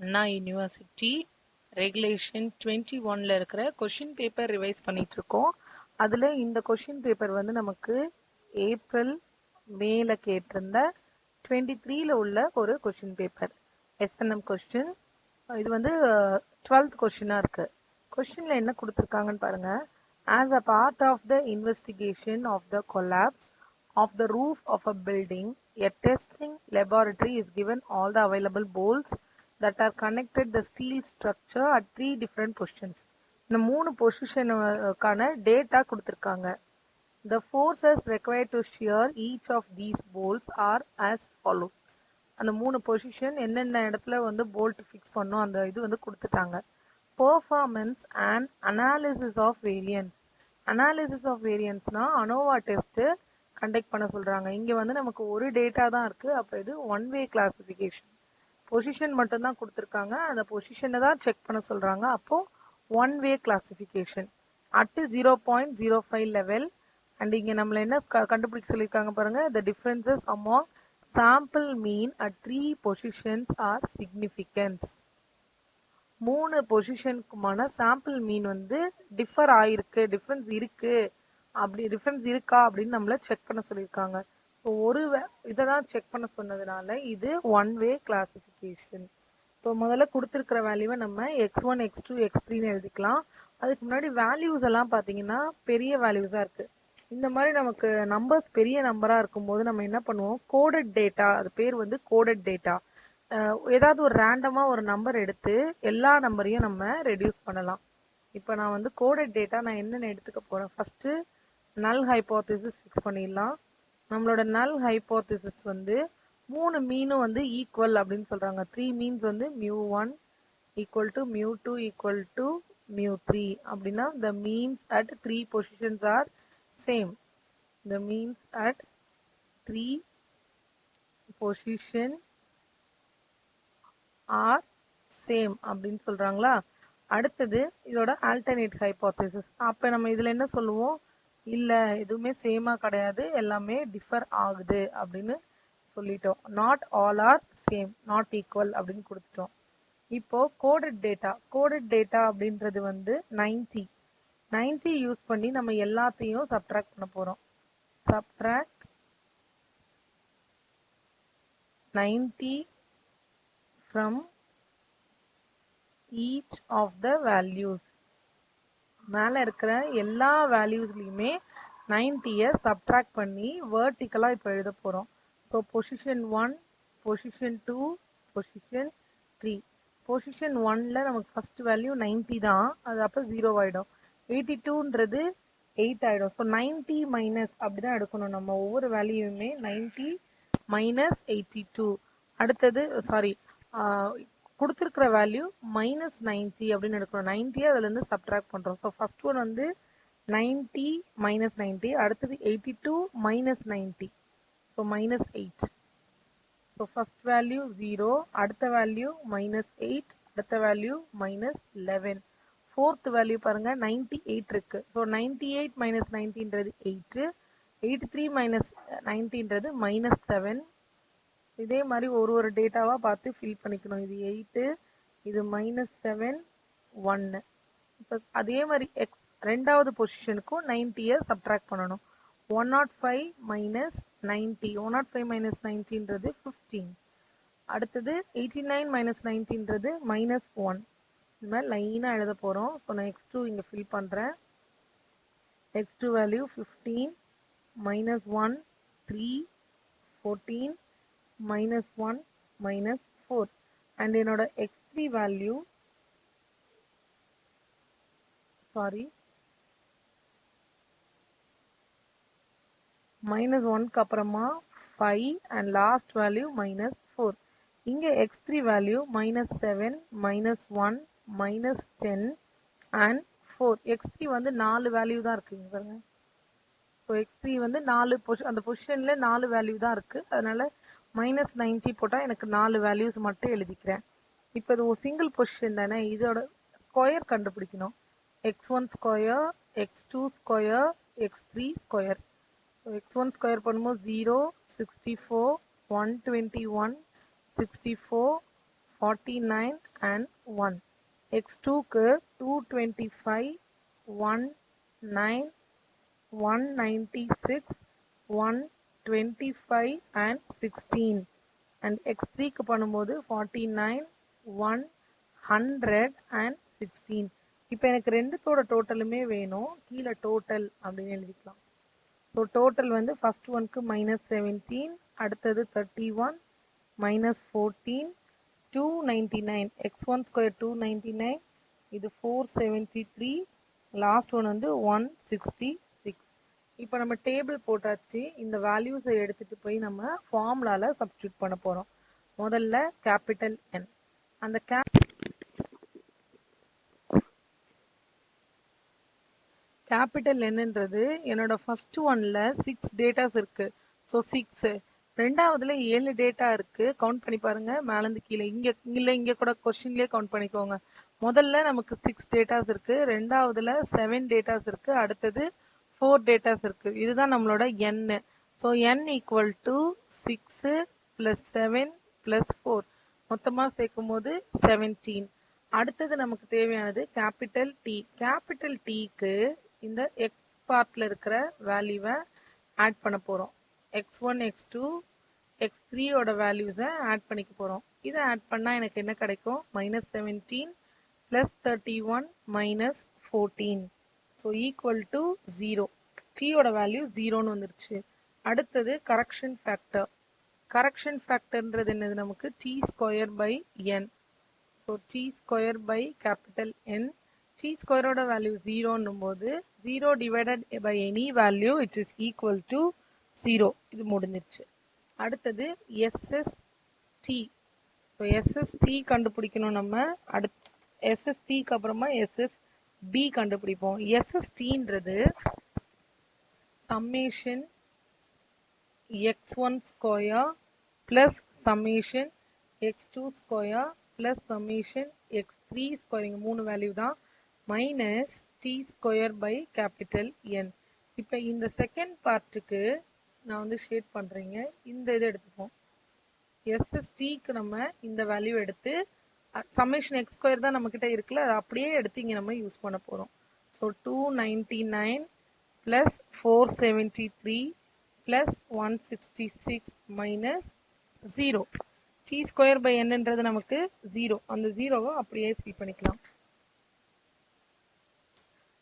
அண்ணா university regulation 21ல இருக்கிற question paper revise பண்ணிட்டு இருக்கோம். அதுல இந்த கொஷின் பேப்பர் வந்து நமக்கு ஏப்ரல் மேல கேட்டிருந்த 23ல உள்ள ஒரு கொஷின் பேப்பர் எஸ்என்எம் கொஸ்டின். இது வந்து 12th கொஸ்டினா இருக்கு. கொஸ்டின்ல என்ன கொடுத்துருக்காங்கன்னு பாருங்க. As a part of the investigation of the collapse of the roof of a building, a testing laboratory is given all the available bolts that are connected the steel structure at 3 different positions. இந்த 3 பொசிஷனுக்கான data கொடுத்திருக்காங்க. The forces required to shear each of these bolts are as follows. அந்த 3 position என்னென்ன இடத்துல வந்து bolt fix பண்ணோம் அந்த இது வந்து கொடுத்துட்டாங்க. Performance and analysis of variance. Analysis of வேரியன்ஸ்னா அனோவா டெஸ்ட் கண்டக்ட் பண்ண சொல்றாங்க. இங்க வந்து நமக்கு ஒரு டேட்டா தான் இருக்கு. அப்ப இது ஒன் வே கிளாசிபிகேஷன். பொசிஷன் மட்டும் தான் கொடுத்துருக்காங்க. அந்த பொசிஷனை தான் செக் பண்ண சொல்றாங்க. அப்போ one way classification at 0.05 level. And இங்க நம்மள என்ன கண்டுபிடிக்க சொல்லியிருக்காங்க பாருங்க. the differences among sample mean at 3 positions are significant. 3 பொசிஷனுக்குமான சாம்பிள் மீன் வந்து டிஃபர் ஆயிருக்கு, டிஃபரன்ஸ் இருக்கு, அப்படி டிஃபரன்ஸ் இருக்கா அப்படின்னு நம்மள செக் பண்ண சொல்லியிருக்காங்க. ஒரு இதை தான் செக் பண்ண சொன்னதுனால இது ஒன் வே கிளாசிபிகேஷன். இப்போ முதல்ல கொடுத்துருக்கிற வேல்யூவை நம்ம x1 x2 x3ன்னு எழுதிக்கலாம். அதுக்கு முன்னாடி வேல்யூஸ் எல்லாம் பார்த்தீங்கன்னா பெரிய வேல்யூஸா இருக்கு. இந்த மாதிரி நமக்கு நம்பர்ஸ் பெரிய நம்பரா இருக்கும்போது நம்ம என்ன பண்ணுவோம், கோடட் டேட்டா, அது பேர் வந்து கோடட் டேட்டா. ஏதாவது ஒரு ரேண்டமா ஒரு நம்பர் எடுத்து எல்லா நம்பரையும் நம்ம ரெடியூஸ் பண்ணலாம். இப்போ நான் வந்து கோடட் டேட்டா நான் என்னென்ன எடுத்துக்க போறேன். ஃபர்ஸ்ட் நல் ஹைபோதேசிஸ் ஃபிக்ஸ் பண்ணிடலாம். நம்மளோட நல் ஹைபோதேசிஸ் வந்து 3 மீனும் வந்து ஈக்குவல் அப்படின்னு சொல்றாங்க. 3 மீன்ஸ் வந்து μ1 ஈக்குவல் டு μ2 ஈக்குவல் டு μ3 அப்படின்னா the means at 3 positions are same. The means at 3 position R same அப்படின்னு சொல்றாங்களா. அடுத்தது இதோட ஆல்டர்னேட் ஹைபோதேசிஸ். அப்ப நம்ம இதுல என்ன சொல்லுவோம், இல்ல எதுவுமே சேமா கிடையாது, எல்லாமே டிஃபர் ஆகுது அப்படின்னு சொல்லிட்டோம். Not all R same, not equal அப்படின்னு கொடுத்துட்டோம். இப்போ கோடட் டேட்டா அப்படின்றது வந்து 90 யூஸ் பண்ணி நம்ம எல்லாத்தையும் சப்ட்ராக்ட் பண்ண போறோம். Subtract 90 from each of the values. மேல இருக்கிற எல்லா வேல்யூஸ்லயுமே 90ய சப்ட்ராக்ட் பண்ணி வெர்டிக்கலா இப்போ எழுத போறோம். So position 1, position 2, position 3. Position 1ல நமக்கு ஃபர்ஸ்ட் வேல்யூ 90 தான், அது அப்போ 0 ஆயிடும். 82ன்றது 8 ஆயிடும். ஸோ 90 மைனஸ் அப்படிதான் எடுக்கணும் நம்ம ஒவ்வொரு வேல்யூயுமே. 90 மைனஸ் 82. அடுத்தது சாரி கொடுத்துருக்கிற வேல்யூ மைனஸ் 90 அப்படின்னு எடுக்கணும். 90 அதுல இருந்து சப்ட்ராக்ட் பண்றோம். ஸோ ஃபர்ஸ்ட் ஒன் வந்து 90 மைனஸ் 90, அடுத்தது 82 minus 90, so minus 8. So first value 0, அடுத்த வேல்யூ மைனஸ் 8, அடுத்த வேல்யூ மைனஸ் 11. ஃபோர்த் வேல்யூ பாருங்க 98 இருக்கு. ஸோ 98 மைனஸ் 90ன்றது 8, 83 மைனஸ் 90ன்றது மைனஸ் 7. இதே மாதிரி ஒரு டேட்டாவா பார்த்து ஃபில் பண்ணிக்கணும். இது 8, இது மைனஸ் 7, 1. இப்போ அதே மாதிரி ரெண்டாவது பொசிஷனுக்கும் 90ய சப்ட்ராக்ட் பண்ணணும். 105 மைனஸ் 90, 105 மைனஸ் 90ன்றது 15. அடுத்தது 89 மைனஸ் 90ன்றது மைனஸ் 1. இந்த மாதிரி லைனா எழுத போறோம். ஸோ நான் x2 இங்க ஃபில் பண்றேன். x2 value 15 minus 1 3 14 minus 1 minus 4. and என்னோட x3 value minus 1 அப்புறமா 5 and last value minus 4. இங்க x3 value minus 7 minus 1 minus 10 and 4. x3 வந்து 4 வேல்யூ தான் இருக்கு பாருங்க. ஸோ x3 வந்து 4 அந்த பொசிஷன்ல 4 வேல்யூ தான் இருக்கு. அதனால மைனஸ் 90 போட்டா எனக்கு 4 வேல்யூஸ் மட்டும் எழுதிக்கிறேன். இப்போ இது ஒரு சிங்கிள் பொசிஷன் தானே, இதோட ஸ்கொயர் கண்டுபிடிக்கணும். x1 square, x2 square, x3 square. x1 square பண்ணும்போது 0, 64, 121, 64, 49 and 1. X2க்கு 225, 19, 196, 125 and 16. And X3க்கு பண்ணும்போது 49, 100 and 16. இப்போ எனக்கு ரெண்டுத்தோட டோட்டலுமே வேணும். கீழே டோட்டல் அப்படின்னு எழுதிக்கலாம். ஸோ டோட்டல் வந்து ஃபர்ஸ்ட் ஒன்க்கு -17, அடுத்தது 31, -14, 299, x1 ஸ்கொயர் 299, இது 473, லாஸ்ட் ஒன் வந்து 166. இப்போ நம்ம டேபிள் போட்டாச்சு. இந்த வேல்யூஸை எடுத்துட்டு போய் நம்ம ஃபார்முலால சப்ஸ்டியூட் பண்ண போறோம். முதல்ல கேபிட்டல் N. அந்த கேபிட்டல் என்னன்றது என்னோட ஃபர்ஸ்ட் ஒன்ல 6 டேட்டாஸ் இருக்கு. ஸோ 6. ரெண்டாவதுல 7 டேட்டா இருக்கு. கவுண்ட் பண்ணி பாருங்க மேலேருந்து கீழே. இங்க கூட கொஸ்டின்லயே கவுண்ட் பண்ணிக்கோங்க. முதல்ல நமக்கு 6 டேட்டாஸ் இருக்கு. ரெண்டாவதுல 7 டேட்டாஸ் இருக்கு. அடுத்தது 4 டேட்டாஸ் இருக்கு. இதுதான் நம்மளோட n. So n equal to 6 plus 7 plus 4. மொத்தமா சேர்க்கும் போது 17. அடுத்தது நமக்கு தேவையானது கேபிட்டல் டி. கேபிட்டல் டிக்கு இந்த x பார்ட்ல இருக்கிற வேல்யூவை ஆட் பண்ண போறோம். x1, x2, x3 ஓட வேல்யூஸை ஆட் பண்ணிக்க போறோம். இதை ஆட் பண்ணா எனக்கு என்ன கிடைக்கும்? -17 plus 31 minus 14. So equal to 0. t ஓட வேல்யூ 0ன்னு வந்துருச்சு. அடுத்தது கரெக்ஷன் ஃபேக்டர். கரெக்ஷன் ஃபேக்டர்ன்றது என்னது? நமக்கு t square by n. So t square by capital N. t ஸ்கொயரோட வேல்யூ 0ன்னும் போது 0 divided by any value it is equal to 0. இது முடிஞ்சிருச்சு. அடுத்தது SST. ஸோ SST கண்டுபிடிக்கணும் நம்ம. SSTக்கு அப்புறமா SSB கண்டுபிடிப்போம். SSTன்றது summation x1 square plus summation x2 square plus summation x3 square. இங்க 3 வேல்யூ தான். Minus t square by capital N. இப்போ இந்த செகண்ட் பார்ட்டுக்கு நான் வந்து ஷேட் பண்றீங்க. இந்த இதை எடுத்துப்போம். SSTக்கு நம்ம இந்த வேல்யூ எடுத்து சம்மேஷன் x ஸ்கொயர் தான் நம்ம கிட்ட இருக்குல்ல, அதை அப்படியே எடுத்து இங்க நம்ம யூஸ் பண்ண போறோம். So 299 plus 473 plus 166 minus 0. t square by என்னன்றது நமக்கு 0. அந்த 0வை அப்படியே ஃபில் பண்ணிக்கலாம்.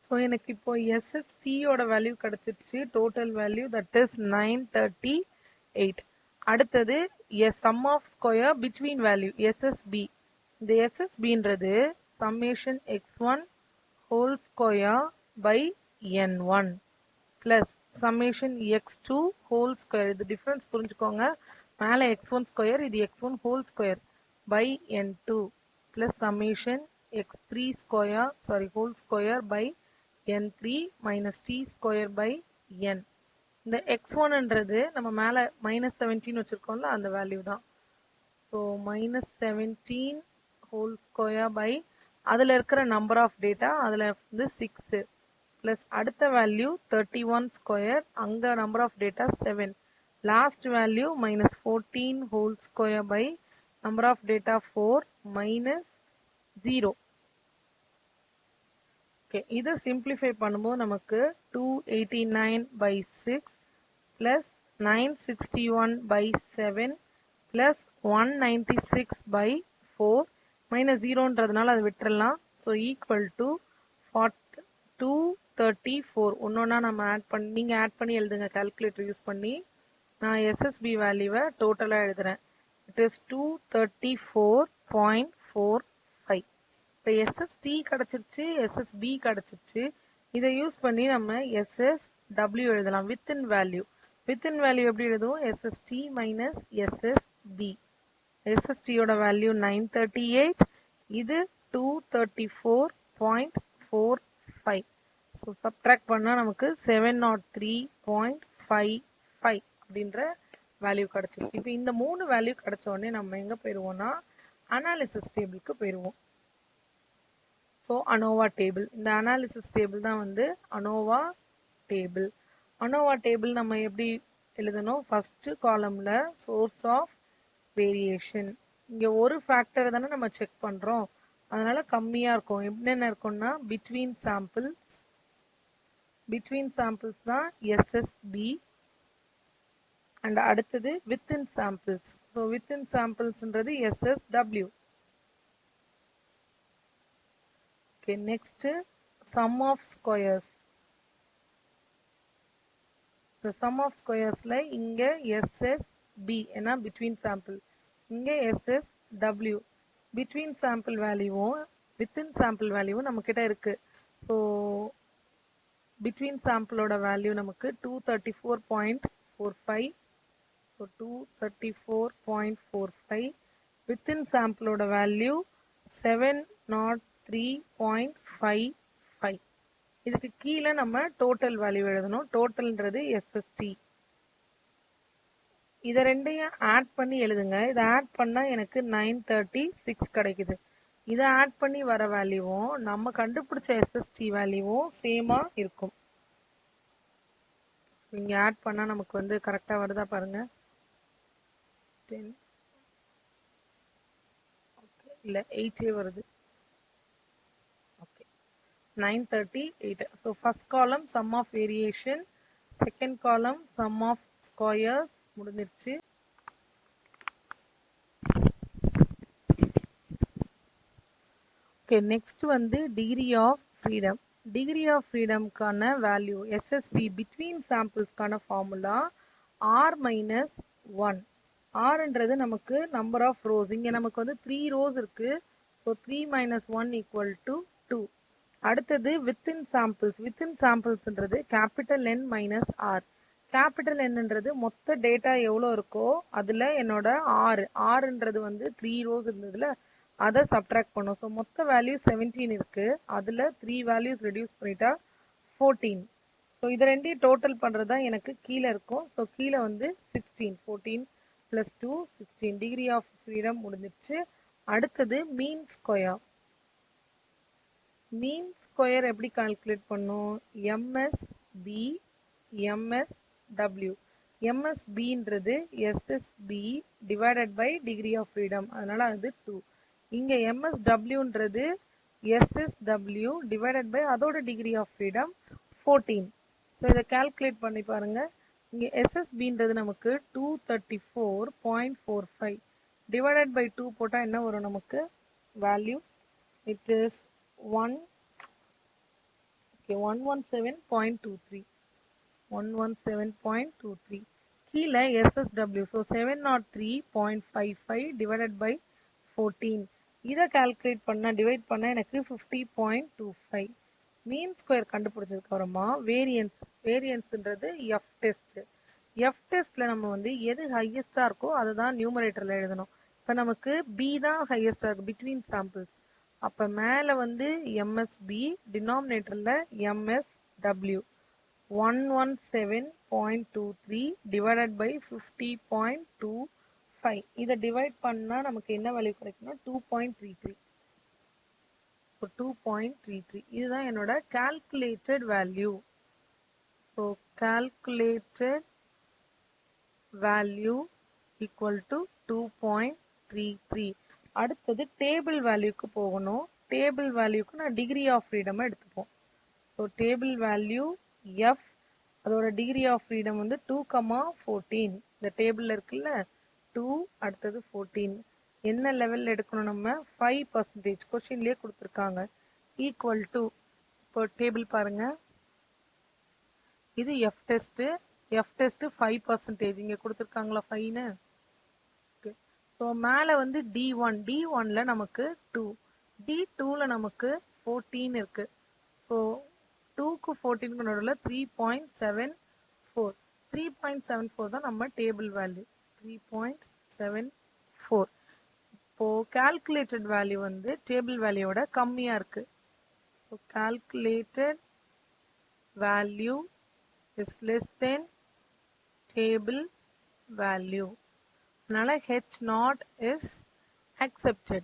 ஸோ எனக்கு இப்போ SST ஓட வேல்யூ கிடைச்சிருச்சு. Total value that is 938. அடுத்தது sum of square between value SSB. இந்த SSBன்றது summation x1 whole square by n1 plus summation x2 whole square. இது டிஃபரன்ஸ் புரிஞ்சுக்கோங்க. மேலே x1 ஸ்கொயர், இது x1 whole square by n2 plus summation x3 square whole square by n3 minus t square by n. இந்த x1ன்றது நம்ம மேலே -17 வச்சிருக்கோம்ல, அந்த value தான். So -17 whole square by அதில் இருக்கிற நம்பர் ஆஃப் டேட்டா அதில் வந்து 6 ப்ளஸ் அடுத்த வேல்யூ 31 ஸ்கொயர், அங்கே number of data 7. Last value -14 whole square by number of data 4 minus 0. Okay, இதை சிம்பிளிஃபை பண்ணும்போது நமக்கு 289 by 6 plus 961 by 7 plus 196 by 4 minus 0ன்றதுனால அதை விட்டுறலாம். So equal to 234. ஒன்னொன்னா நம்ம நீங்கள் ஆட் பண்ணி எழுதுங்க கால்குலேட்டர் யூஸ் பண்ணி. நான் SSB வேல்யூவை டோட்டலாக எழுதுறேன். It is 234.45. இப்போ SST கிடைச்சிருச்சு, SSB கிடைச்சிருச்சு. இதை யூஸ் பண்ணி நம்ம SSW எழுதலாம். வித்தின் வேல்யூ எப்படி எழுதுவோம்? SST minus SSB. SSTயோட வேல்யூ 938, இது 234.45. ஸோ சப்ட்ராக்ட் பண்ணால் நமக்கு 703.55 அப்படின்ற வேல்யூ கிடைச்சிருக்கு. இப்போ இந்த 3 வேல்யூ கிடைச்ச உடனே நம்ம எங்கே போயிடுவோம்னா அனாலிசிஸ் டேபிளுக்கு போயிடுவோம். So ANOVA table. இந்த அனாலிசிஸ் டேபிள் தான் வந்து அனோவா டேபிள். அனோவா டேபிள் நம்ம எப்படி எழுதணும்? ஃபர்ஸ்ட் காலம்ல சோர்ஸ் ஆஃப் வேரியேஷன் இங்க ஒரு ஃபேக்டர் தானே நம்ம செக் பண்றோம், அதனால கம்மியா இருக்கும். என்னென்ன இருக்கும்னா பிட்வீன் சாம்பிள்ஸ் தான் எஸ்எஸ்பி. அண்ட் அடுத்தது வித்தின் சாம்பிள்ஸ். ஸோ வித்தின் சாம்பிள்ஸ்ன்றது SSW. Okay, next sum of squares. இந்த சம் ஆஃப் ஸ்கொயர்ஸ்ல இங்க எஸ்எஸ்பி ஏன்னா பிட்வீன் சாம்பிள், இங்க எஸ்எஸ்டபிள்யூ. பிட்வீன் சாம்பிள் வேல்யூவும் வித்தின் சாம்பிள் வேல்யூவும் நம்ம கிட்ட இருக்கு. ஸோ பிட்வீன் சாம்பிளோட வேல்யூ நமக்கு 234.45. ஸோ 234.45. வித்தின் சாம்பிளோட வேல்யூ 703.55. இதுக்கு கீழே நம்ம டோட்டல் வேல்யூ எழுதணும். டோட்டல்ன்றது எஸ்எஸ்டி. இதை ரெண்டையும் ஆட் பண்ணி எழுதுங்க. இதை ஆட் பண்ணா எனக்கு 936 கிடைக்குது. இதை ஆட் பண்ணி வர வேல்யூவும் நம்ம கண்டுபிடிச்ச எஸ்எஸ்டி வேல்யூவும் சேமா இருக்கும். இங்க ஆட் பண்ணா நமக்கு வந்து கரெக்டா வருதா பாருங்க. 10 இல்ல 8 வருது. Okay, 938. So first column sum of variation, second column sum of squares முடிஞ்சிருச்சு. ஓகே, நெக்ஸ்ட் வந்து degree of freedom. Degree of ஃப்ரீடம்க்கான வேல்யூ எஸ்எஸ்பி பிட்வீன் சாம்பிள்ஸ்க்கான ஃபார்முலா ஆர் மைனஸ் 1. ஆர்ன்றது நமக்கு நம்பர் ஆஃப் ரோஸ். இங்க நமக்கு வந்து 3 ரோஸ் இருக்கு. So 3 minus 1 equal to 2. அடுத்தது வித்தின் சாம்பிள்ஸ். வித்தின் சாம்பிள்ஸ்ன்றது கேபிட்டல் என் மைனஸ் ஆர். கேபிட்டல் என்னன்றது மொத்த டேட்டா எவ்வளோ இருக்கோ அதுல என்னோட ஆறுன்றது வந்து 3 ரோஸ் இருந்ததுல அதை சப்ட்ராக்ட் பண்ணும். ஸோ மொத்த வேல்யூ 17 இருக்கு. அதுல 3 வேல்யூஸ் ரெடியூஸ் பண்ணிட்டா 14. ஸோ இது ரெண்டையும் டோட்டல் பண்றதா எனக்கு கீழே இருக்கும். ஸோ கீழே வந்து 16. 14 பிளஸ் 2 16. டிகிரி ஆஃப் ஃப்ரீடம் முடிஞ்சிருச்சு. அடுத்தது மீன் ஸ்கொயர். மீன் ஸ்கொயர் எப்படி கால்குலேட் பண்ணும்? MSB MSW. எம்எஸ்பின்றது SSB divided by degree of freedom, அதனால அது 2. இங்க எம்எஸ்டபிள்யூன்றது எஸ்எஸ்டபிள்யூ டிவைடட் பை அதோட டிகிரி ஆஃப் ஃப்ரீடம் 14. ஸோ இதை கால்குலேட் பண்ணி பாருங்க. இங்க எஸ்எஸ்பின்றது நமக்கு 234.45 டிவைடட் பை 2 போட்டா என்ன வரும் நமக்கு வேல்யூஸ்? It is 117.23. 117.23. கீழே எஸ்எஸ்டபிள்யூ. So 703.55 divided by 14. இதை கால்குலேட் பண்ண டிவைட் பண்ண எனக்கு 50.25. மீன் ஸ்கொயர் கண்டுபிடிச்சதுக்கு அப்புறமா வேரியன்ஸ்ன்றது எஃப் டெஸ்ட். எஃப் டெஸ்ட்ல நம்ம வந்து எது ஹையஸ்டா இருக்கோ அதுதான் நியூமரேட்டர்ல எழுதணும். இப்ப நமக்கு பி தான் ஹையஸ்டா இருக்கு பிட்வீன் சாம்பிள்ஸ். அப்ப மேல வந்து எம்எஸ்பி, டினாமினேட்டர்ல எம்எஸ்டபிள்யூ. 117.23 divided by 50.25. இதை டிவைட் பண்ணா நமக்கு என்ன வேல்யூ கிடைக்கும்னா 2.33. 2.33. இதுதான் என்னோட calculated value. So calculated value equal to 2.33. அடுத்தது டேபிள் வேல்யூக்கு போகணும். டேபிள் வேல்யூக்கு நான் டிகிரி ஆஃப் ஃப்ரீடம் எடுத்துப்போம். ஸோ டேபிள் வேல்யூ எஃப், அதோட டிகிரி ஆஃப் ஃப்ரீடம் வந்து 2,14. இந்த டேபிள்ல இருக்குல்ல 2, அடுத்தது 14. என்ன லெவல்ல எடுக்கணும் நம்ம? 5%. கொஸ்டின்லயே கொடுத்துருக்காங்க. ஈக்குவல் டு, இப்போ டேபிள் பாருங்க, இது எஃப் டெஸ்ட். F test 5%. இங்க கொடுத்துருக்காங்களா 5ன்னு? ஸோ மேல வந்து D1. D1ல நமக்கு 2, D2ல நமக்கு 14 இருக்கு. ஸோ 2க்கு 14க்கு நடுவில் 3.74. 3.74 தான் நம்ம டேபிள் வேல்யூ. 3.74. இப்போ கால்குலேட்டட் வேல்யூ வந்து டேபிள் வேல்யூவோட கம்மியா இருக்கு. So calculated value is less than table value. அதனால H0 is accepted.